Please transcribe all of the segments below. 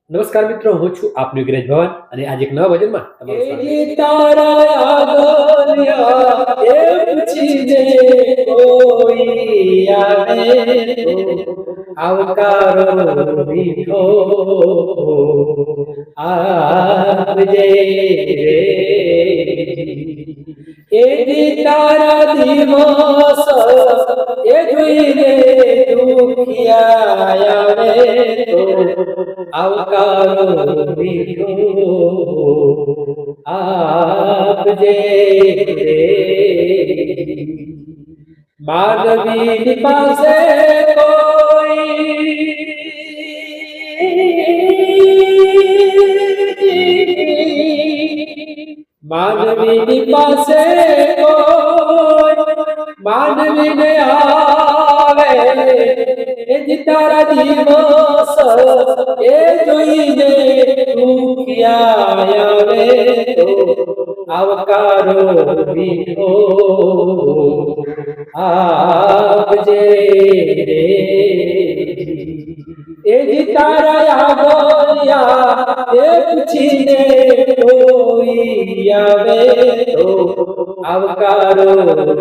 નમસ્કાર મિત્રો, હું છું આપનું વિગ્રજ ભવન અને આજે એક નવા ભજનમાં આવકારો મીઠો આપજે માનવી પાસે માનવી પાસે માનવી ને આવે તારા દિવસ એ જોઈને દુખિયા આવે તો આવકારો મીઠો આપજે એ તારા આગળિયા એ પૂછીને કોઈ આવે તો આવકારો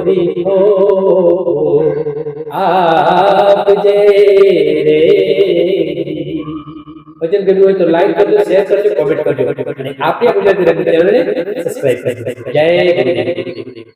મીઠો આપજે રે। ભજન ગમ્યું હોય તો લાઈક કરજો, શેર કરજો, કોમેન્ટ કરજો અને આપણી ગુજરાતી રંગ ચેનલને સબસ્ક્રાઇબ કરજો। જય ગુરુદેવ।